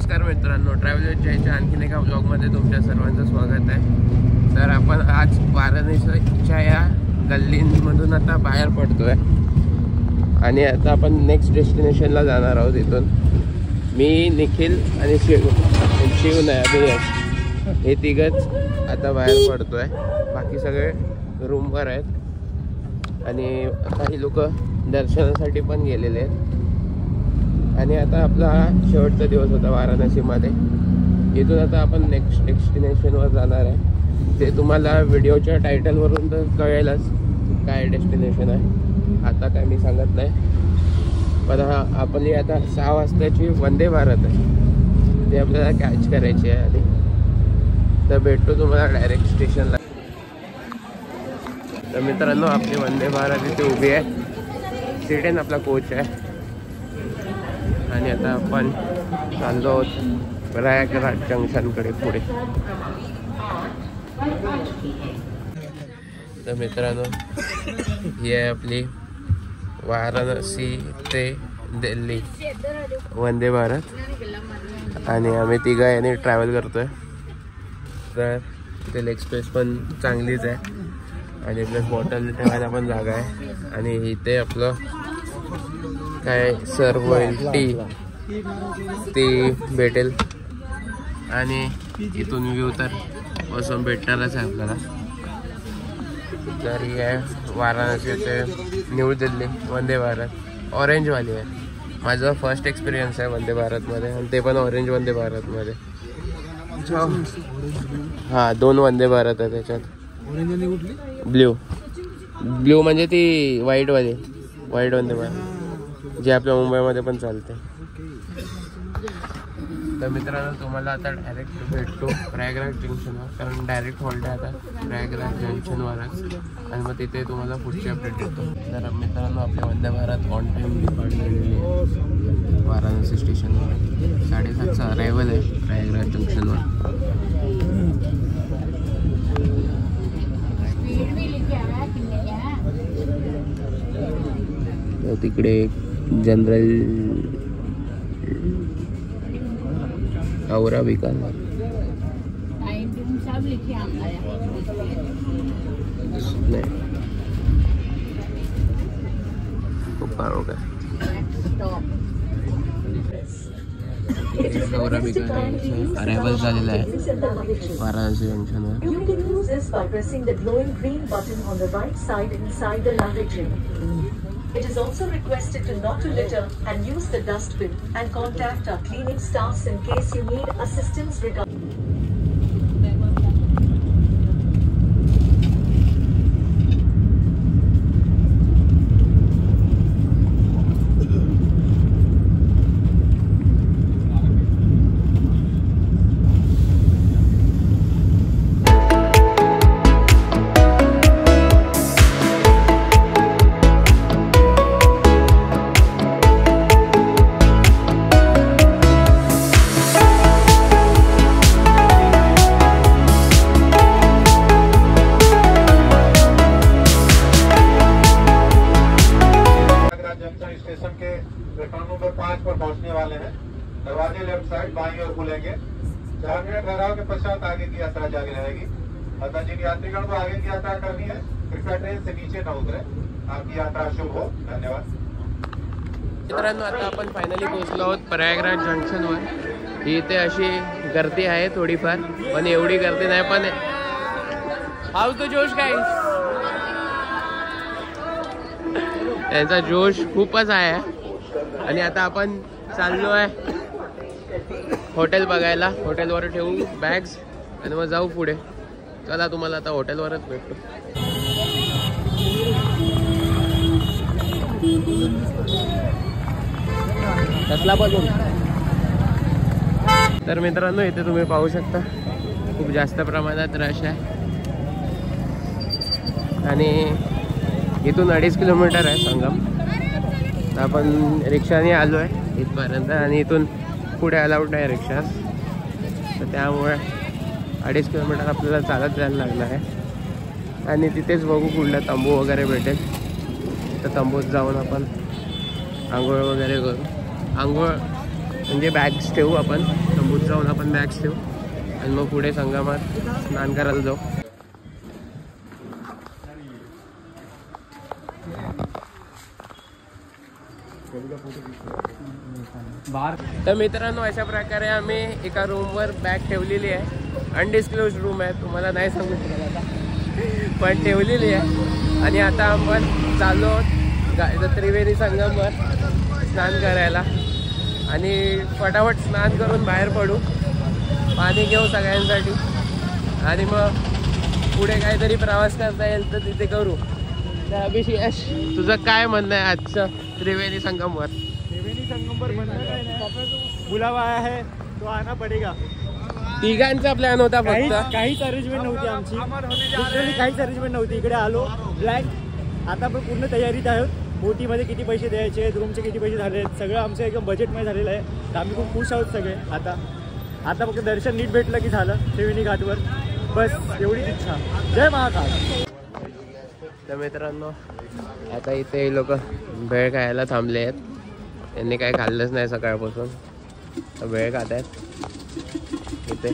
नमस्कार मित्रांनो, travel with जयच्या आणखीन एका ब्लॉगमध्ये तुमच्या सर्वांचं स्वागत आहे। तर आपण आज वाराणसीच्या या गल्लीमधून आता बाहेर पडतोय आणि आता आपण नेक्स्ट डेस्टिनेशनला जाणार आहोत। इथून मी, निखिल आणि शिव नाही अभियश हे तिघच आता बाहेर पडतोय। बाकी सगळे रूमवर आहेत आणि काही लोक दर्शनासाठी पण गेलेले आहेत। आणि आता आपला हा शेवटचा दिवस होता वाराणसीमध्ये। इथून आता आपण नेक्स्ट डेस्टिनेशनवर जाणार आहे। ते तुम्हाला व्हिडिओच्या टायटलवरून तर कळेलच काय डेस्टिनेशन आहे। आता काय मी सांगत नाही, पण हा आपली आता 6 वाजताची वंदे भारत आहे, ते आपल्याला कॅच करायची आहे। आणि तर भेटतो तुम्हाला डायरेक्ट स्टेशनला। तर मित्रांनो, आपली वंदे भारत इथे उभी आहे। सिटेन आपला कोच आहे आणि आता आपण चाललो आहोत प्रयागराज जंक्शनकडे पुढे। तर मित्रांनो, ही आहे आपली वाराणसी ते दिल्ली वंदे भारत आणि आम्ही तिघा याने ट्रॅव्हल करतोय। तर इथे लेग स्पेस पण चांगलीच आहे आणि प्लस बॉटल ठेवायला पण जागा आहे। आणि इथे आपलं काय सर्व होईल ती भेटेल आणि इथून व्ह्यू तर बसून भेटणारच आहे आपल्याला। तर ही आहे वाराणसी ते न्यू दिल्ली वंदे भारत, ऑरेंजवाली आहे। माझा फर्स्ट एक्सपिरियन्स आहे वंदे भारतमध्ये आणि ते पण ऑरेंज वंदे भारतमध्ये। हां, 2 वंदे भारत आहे त्याच्यात। ब्ल्यू म्हणजे ती व्हाईट वंदे भारत जे आपल्या मुंबईमध्ये पण चालते। तर मित्रांनो, तुम्हाला आता डायरेक्ट भेटतो प्रयागराज जंक्शनवर, कारण डायरेक्ट हॉल्ट आहे आता प्रयागराज जंक्शनवरच आणि मग तिथे तुम्हाला पुढची अपडेट देतो। तर मित्रांनो, आपल्या Vande Bharat on time depart झालेली आहे वाराणसी स्टेशनवर। 7:30चा अरायवल आहे प्रयागराज जंक्शनवर। तिकडे जनरल औरा बीकानेर औरा बीकानेर अरायवल झालेला आहे वाराणसी जंक्शनवर। It is also requested to not to litter and use the dustbin and contact our cleaning staffs in case you need assistance regarding दरवाजे लेफ्ट साइड बाईं ओर खुलेंगे। 4 मिनट ठहराव के पश्चात आगे की यात्रा जारी रहेगी। अतः जिन यात्रीगण को आगे की यात्रा करनी है, कृपया ट्रेन से नीचे न उतरे। आपकी यात्रा शुभ हो। धन्यवाद। मित्रांनो, आता आपण फायनली पोहोचलो आहोत प्रयागराज जंक्शनवर। इथे अशी गर्दी आहे थोडीफार, पण एवढी गर्दी नाही। पण हाऊ तो जोश काय, त्यांचा जोश खूपच आहे। आणि आता आपण चाललो आहे हॉटेल बघायला। हॉटेलवर ठेवू बॅग्स आणि मग जाऊ पुढे। चला, तुम्हाला आता हॉटेलवरच भेटतो। कसला बघून तर मित्रांनो, इथे तुम्ही पाहू शकता खूप जास्त प्रमाणात रश आहे आणि इथून 2.5 किलोमीटर आहे संगम। आपण रिक्षाने आलो आहे इथपर्यंत आणि इथून पुढे अलाउड नाही रिक्षा, तर त्यामुळे 2.5 किलोमीटर आपल्याला चालत जायला लागणार आहे। आणि तिथेच बघू कुठला तंबू वगैरे भेटेल, तर तंबूत जाऊन आपण आंघोळ वगैरे करू। आंघोळ म्हणजे बॅग्स ठेवू आपण पुढे जाऊन आपण बॅग्स ठेवू आणि मग पुढे संगमात स्नान करायला जाऊ. तर मित्रांनो, अशा प्रकारे आम्ही एका रूमवर बॅग ठेवलेली आहे. अनडिस्क्लोज रूम आहे, तुम्हाला नाही सांगू शकत आता, पण ठेवलेली आहे. आणि आता आपण चाललो त्रिवेणी संगमवर स्नान करायला आणि फटाफट स्नान करून बाहेर पडू, पाणी घेऊ सगळ्यांसाठी आणि मग पुढे काहीतरी प्रवास करता येईल तर तिथे करू. तर अभिषेक, तुझं काय म्हणणं आहे आजचं त्रिवेणी संगमवर? त्रिवेणी संगमवर म्हणणं काय नाही, बुलावा आया है तो आना पडेगा. तिघांचा प्लॅन होता फक्त, काहीच अरेंजमेंट नव्हती आमची, काहीच अरेंजमेंट नव्हती. इकडे आलो ब्लँक. आता आपण पूर्ण तयारीत आहोत. बोटीमध्ये किती पैसे द्यायचे आहेत, रूमचे किती पैसे झाले आहेत, सगळं आमचं एकदम बजेटमध्ये झालेलं आहे. तर आम्ही खूप खुश आहोत सगळे. आता फक्त दर्शन नीट भेटलं की झालं त्रिवेणी घाटवर, बस एवढीच इच्छा. जय महाकाल. तर मित्रांनो, आता इथे हे लोक भेळ खायला थांबले आहेत. त्यांनी काही खाल्लंच नाही सकाळपासून, तर भेळ खात आहेत. इथे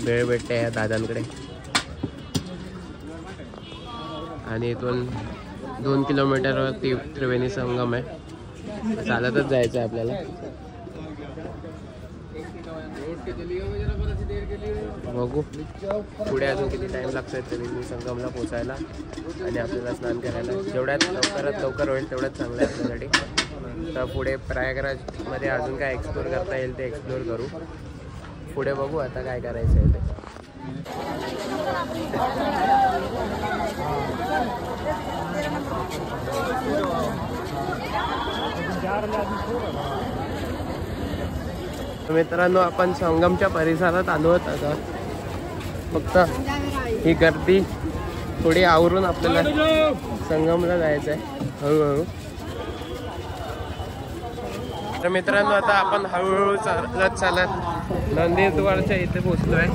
भेळ भेटते या दादांकडे आणि इथून 2 किलोमीटरवर त्रिवेणी संगम आहे. चालतच जायचं आहे आपल्याला. बघू पुढे अजून किती टाइम लागतोय त्रिवेणी संगमला पोचायला आणि आपल्याला स्नान करायला. जेवढ्यात लवकरात लवकर होईल तेवढ्याच चांगलं आहे आपल्यासाठी. तर पुढे प्रयागराजमध्ये अजून काय एक्सप्लोर करता येईल ते एक्सप्लोर करू. पुढे बघू आता काय करायचं आहे ते. मित्रांनो, आपण संगमच्या परिसरात आलो आहोत. आता फक्त ही गर्दी थोडी आवरून आपल्याला संगमला जायचं आहे हळूहळू. तर मित्रांनो, आता आपण हळूहळू चालत नंदीद्वारच्या इथे पोचलो आहे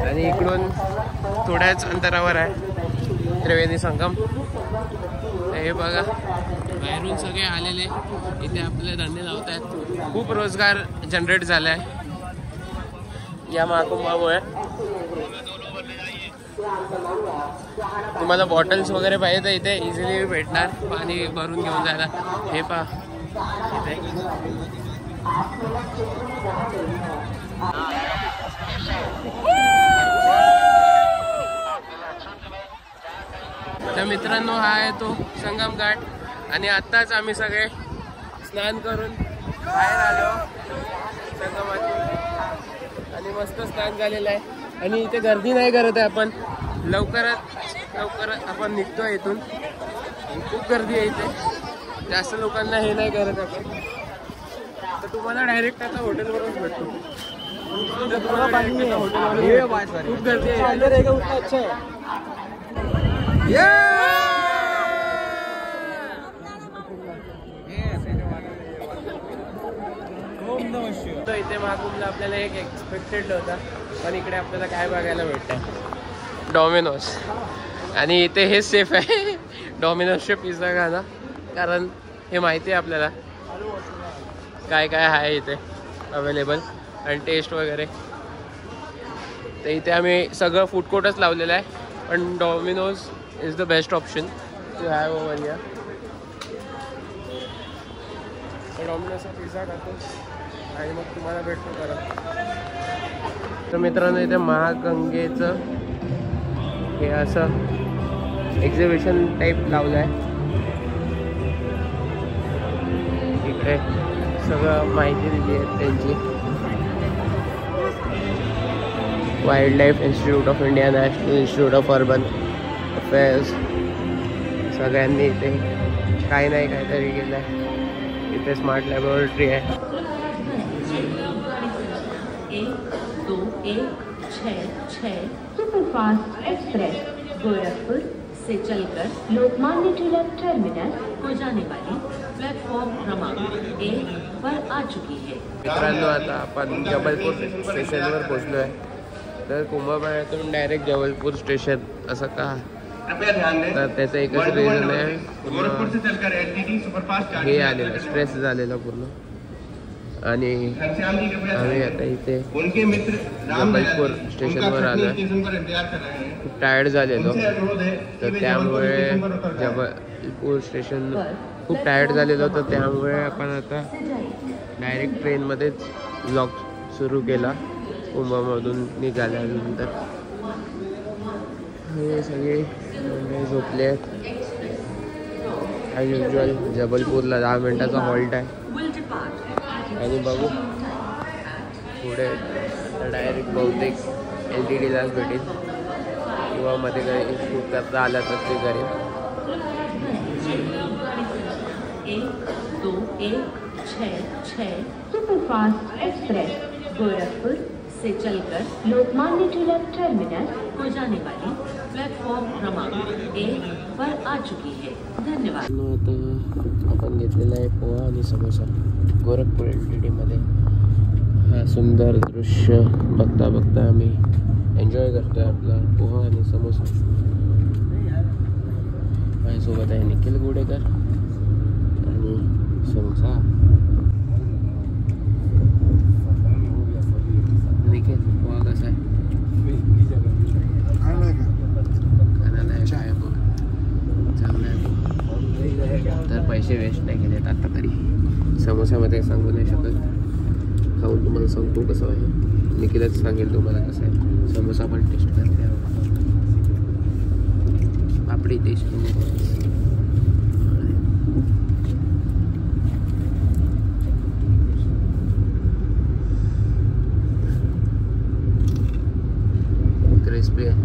आणि इकडून थोड्याच अंतरावर आहे त्रिवेणी संगम. हे बघा, बाहेरून सगळे आलेले इथे आपले धंदे लावत आहेत. खूप रोजगार जनरेट झाला आहे या महाकुंभामुळे. तुम्हाला बॉटल्स वगैरे पाहिजे तर इथे इझिली भेटणार, पाणी भरून घेऊन जायला. हे पहा इथे. तर मित्रांनो, हा आहे तो संगम घाट आणि आत्ताच आम्ही सगळे स्नान करून बाहेर आलो संगमातून आणि मस्त स्नान झालेलं आहे. आणि इथे गर्दी नाही करत आहे आपण, लवकरात आपण निघतोय इथून. खूप गर्दी आहे इथे, जास्त लोकांना हे नाही करत आपण. तर तुम्हाला डायरेक्ट आता हॉटेलवरच भेटतो. खूप गर्दी आहे. तो इथे महाकुंभला आपल्याला एक एक्सपेक्टेड होता, पण इकडे आपल्याला काय बघायला भेटतंय, डॉमिनोज. आणि इथे हेच सेफ आहे डॉमिनोजचे पिझ्झा खाणं, कारण हे माहिती आहे आपल्याला काय काय आहे इथे अवेलेबल आणि टेस्ट वगैरे. तर इथे आम्ही सगळं फूड कोर्टच लावलेलं आहे, पण Domino's is the best option to have over here. तर डॉमिनोजचा पिझ्झा खातो आणि मग तुम्हाला भेटतो परत. तर मित्रांनो, इथे महागंगेचं हे असं एक्झिबिशन टाईप लावलं आहे. इकडे सगळं माहिती दिली आहे त्यांची. Wild life institute of India, national institute of urban affairs, सगळ्यांनी इथे काही नाही काहीतरी केलं आहे. इथे स्मार्ट लॅबोरेटरी आहे. 1216 सुपरफास्ट एक्सप्रेस गोरखपुर से चलकर लोकमान्य टिलक टर्मिनल को जाने वाली प्लेटफॉर्म क्रमांक 1 पर आ चुकी है. मित्रांनो, आता आपण जबलपूर स्टेशनवर पोहोचलो आहे. तर कुंभमेळ्यातून डायरेक्ट जबलपूर स्टेशन असं का, तर त्याचं एकच रिझन आहे, हे आलेलं स्ट्रेस झालेलं पूर्ण. आणि आम्ही आता इथे जबलपूर स्टेशनवर आलो आहे. खूप टायर्ड झालेलो, तर त्यामुळे जबलपूर स्टेशन खूप टायर्ड झालेलो, तर त्यामुळे आपण आता डायरेक्ट ट्रेनमध्येच व्लॉग सुरू केला. कुंभमधून निघाल्यानंतर हे सगळे मंडळी झोपले आहेत. ॲज युजल जबलपूरला 10 मिनिटाचा हॉल्ट आहे आणि बघू पुढे तर डायरेक्ट बहुतेक LTTलाच भेटेल किंवा मध्ये काही शूट करता आला तर ते करेल. 1216 सुपरफास्ट एक्सप्रेस गोरखपुर से चलकर लोकमान्य तिलक टर्मिनस को जाने वाली प्लेटफॉर्म क्रमांक 1 पर आ चुकी है. धन्यवाद. आता आपण घेतलेला आहे पोहा आणि समोसा गोरखपूर LTTमध्ये. हा सुंदर दृश्य बघता बघता आम्ही एन्जॉय करतोय आपला पोहा आणि समोसा. माझ्यासोबत आहे निखिल गुडेकर आणि समोसा. निखिल पोहा कसा आहे? खाण्याला आहे काय बघ, चांगला आहे. तर पैसे वेस्ट नाही केलेत आता तरी. समोसामध्ये सांगू नाही शकत, खाऊन तुम्हाला सांगतो कसं आहे. निखिलच सांगेल तुम्हाला कसं आहे. समोसा पण टेस्ट करते, आपली टेस्ट क्रिस्पी आहे.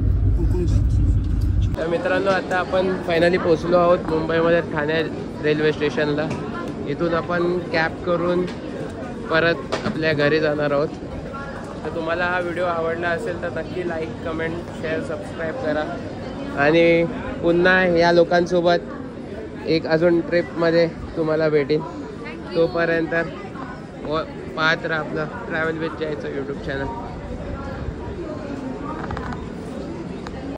तर मित्रांनो आता आपण फायनली पोचलो आहोत मुंबईमध्ये ठाणे रेल्वे स्टेशनला. इथून आपण कॅब करून परत आपल्या घरी जाणार आहोत. तर तुम्हाला हा व्हिडिओ आवडला असेल तर नक्की लाईक, कमेंट, शेअर, सबस्क्राईब करा. आणि पुन्हा या लोकांसोबत एक अजून ट्रिपमध्ये तुम्हाला भेटेन. तोपर्यंत पाहत राहा आपलं ट्रॅव्हल विथ जयचं यूट्यूब चॅनल.